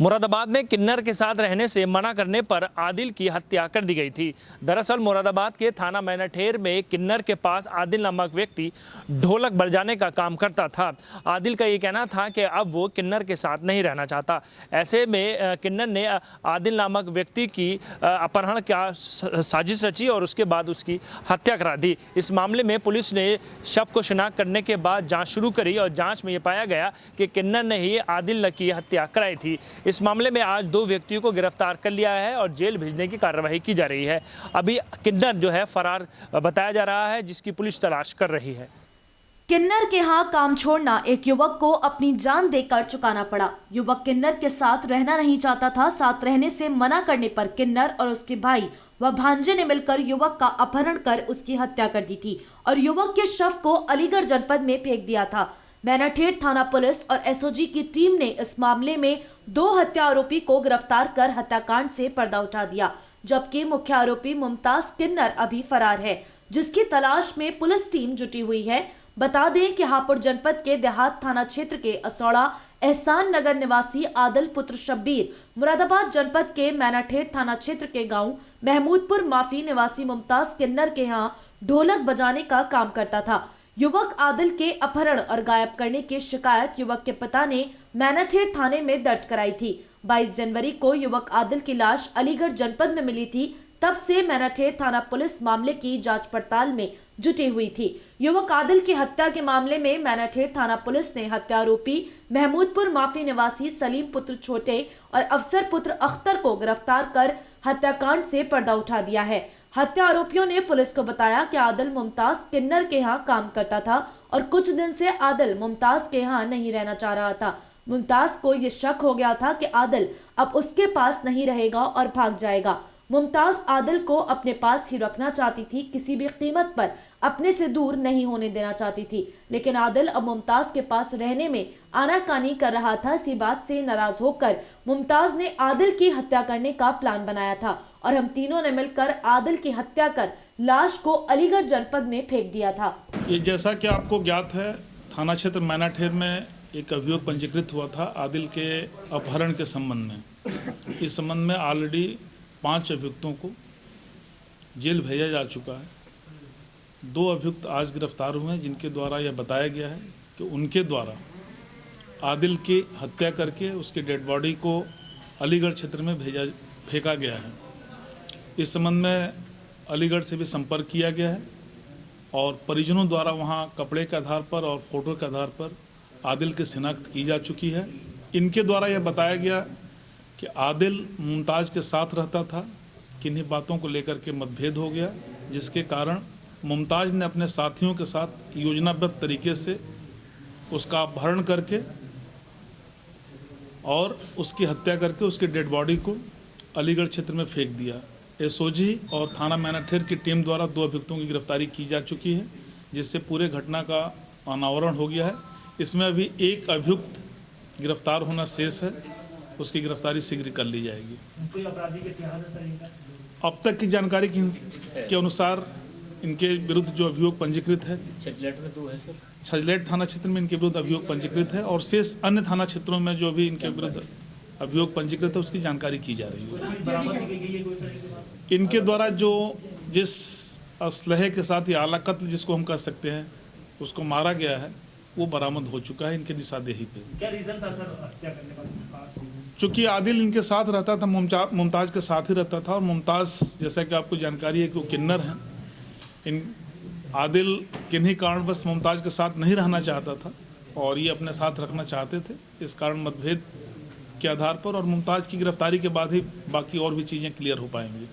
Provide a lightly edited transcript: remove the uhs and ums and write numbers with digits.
मुरादाबाद में किन्नर के साथ रहने से मना करने पर आदिल की हत्या कर दी गई थी। दरअसल मुरादाबाद के थाना मैनाठेर में किन्नर के पास आदिल नामक व्यक्ति ढोलक बजाने का काम करता था। आदिल का ये कहना था कि अब वो किन्नर के साथ नहीं रहना चाहता। ऐसे में किन्नर ने आदिल नामक व्यक्ति की अपहरण का साजिश रची और उसके बाद उसकी हत्या करा दी। इस मामले में पुलिस ने शव को शिनाख्त करने के बाद जाँच शुरू करी और जाँच में ये पाया गया कि किन्नर ने ही आदिल की हत्या कराई थी। इस मामले में आज 2 व्यक्तियों को गिरफ्तार कर लिया है और जेल भेजने की कार्रवाई की जा रही है। अभी किन्नर जो है फरार बताया जा रहा है, जिसकी पुलिस तलाश कर रही है। किन्नर के यहाँ काम छोड़ना एक युवक को अपनी जान देकर चुकाना पड़ा। युवक किन्नर के साथ रहना नहीं चाहता था। साथ रहने से मना करने पर किन्नर और उसके भाई व भांजे ने मिलकर युवक का अपहरण कर उसकी हत्या कर दी थी और युवक के शव को अलीगढ़ जनपद में फेंक दिया था। मैनाठेर थाना पुलिस और एसओजी की टीम ने इस मामले में 2 हत्या आरोपी को गिरफ्तार कर हत्याकांड से पर्दा उठा दिया, जबकि मुख्य आरोपी मुमताज किन्नर अभी फरार है, जिसकी तलाश में पुलिस टीम जुटी हुई है। बता दें कि हापुड़ जनपद के देहात थाना क्षेत्र के असौड़ा एहसान नगर निवासी आदिल पुत्र शब्बीर मुरादाबाद जनपद के मैनाठेर थाना क्षेत्र के गाँव महमूदपुर माफी निवासी मुमताज किन्नर के यहाँ ढोलक बजाने का काम करता था। युवक आदिल के अपहरण और गायब करने की शिकायत युवक के पिता ने मैनाठेर थाने में दर्ज कराई थी। 22 जनवरी को युवक आदिल की लाश अलीगढ़ जनपद में मिली थी। तब से मैनाठेर थाना पुलिस मामले की जांच पड़ताल में जुटी हुई थी। युवक आदिल की हत्या के मामले में मैनाठेर थाना पुलिस ने हत्या आरोपी महमूदपुर माफी निवासी सलीम पुत्र छोटे और अफसर पुत्र अख्तर को गिरफ्तार कर हत्याकांड से पर्दा उठा दिया है। हत्या आरोपियों ने पुलिस को बताया कि आदिल मुमताज किन्नर के यहाँ काम करता था और कुछ दिन से आदिल मुमताज के यहाँ नहीं रहना चाह रहा था। मुमताज को ये शक हो गया था कि आदिल अब उसके पास नहीं रहेगा और भाग जाएगा। मुमताज आदिल को अपने पास ही रखना चाहती थी, किसी भी कीमत पर अपने से दूर नहीं होने देना चाहती थी। लेकिन आदिल अब मुमताज के पास रहने में आनाकानी कर रहा था। इसी बात से नाराज होकर मुमताज ने आदिल की हत्या करने का प्लान बनाया था और हम तीनों ने मिलकर आदिल की हत्या कर लाश को अलीगढ़ जनपद में फेंक दिया था। ये जैसा कि आपको ज्ञात है, थाना क्षेत्र मैनाठेर में एक अभियोग पंजीकृत हुआ था आदिल के अपहरण के संबंध में। इस संबंध में ऑलरेडी 5 अभियुक्तों को जेल भेजा जा चुका है। 2 अभियुक्त आज गिरफ्तार हुए हैं, जिनके द्वारा यह बताया गया है कि उनके द्वारा आदिल की हत्या करके उसके डेड बॉडी को अलीगढ़ क्षेत्र में फेंका गया है। इस संबंध में अलीगढ़ से भी संपर्क किया गया है और परिजनों द्वारा वहां कपड़े के आधार पर और फोटो के आधार पर आदिल की शिनाख्त की जा चुकी है। इनके द्वारा यह बताया गया कि आदिल मुमताज के साथ रहता था, किन्हीं बातों को लेकर के मतभेद हो गया, जिसके कारण मुमताज ने अपने साथियों के साथ योजनाबद्ध तरीके से उसका अपहरण करके और उसकी हत्या करके उसके डेड बॉडी को अलीगढ़ क्षेत्र में फेंक दिया। एसओजी और थाना मैनाठेर की टीम द्वारा 2 अभियुक्तों की गिरफ्तारी की जा चुकी है, जिससे पूरे घटना का अनावरण हो गया है। इसमें अभी 1 अभियुक्त गिरफ्तार होना शेष है, उसकी गिरफ्तारी शीघ्र कर ली जाएगी। अब तक की जानकारी के अनुसार इनके विरुद्ध जो अभियोग पंजीकृत है, छजलेट थाना क्षेत्र में इनके विरुद्ध अभियोग पंजीकृत है और शेष अन्य थाना क्षेत्रों में जो भी इनके विरुद्ध अभियोग पंजीकृत है उसकी जानकारी की जा रही है। इनके द्वारा जो जिस असलहे के साथ या आला कत्ल जिसको हम कह सकते हैं उसको मारा गया है, वो बरामद हो चुका है इनके निशानदेही पे। क्या रीजन था सर हत्या करने का? चूँकि आदिल इनके साथ रहता था, मुमताज के साथ ही रहता था और मुमताज जैसा कि आपको जानकारी है कि वो किन्नर हैं। आदिल किन्हीं कारणवश मुमताज के साथ नहीं रहना चाहता था और ये अपने साथ रखना चाहते थे। इस कारण मतभेद के आधार पर और मुमताज की गिरफ्तारी के बाद ही बाकी और भी चीज़ें क्लियर हो पाएंगी।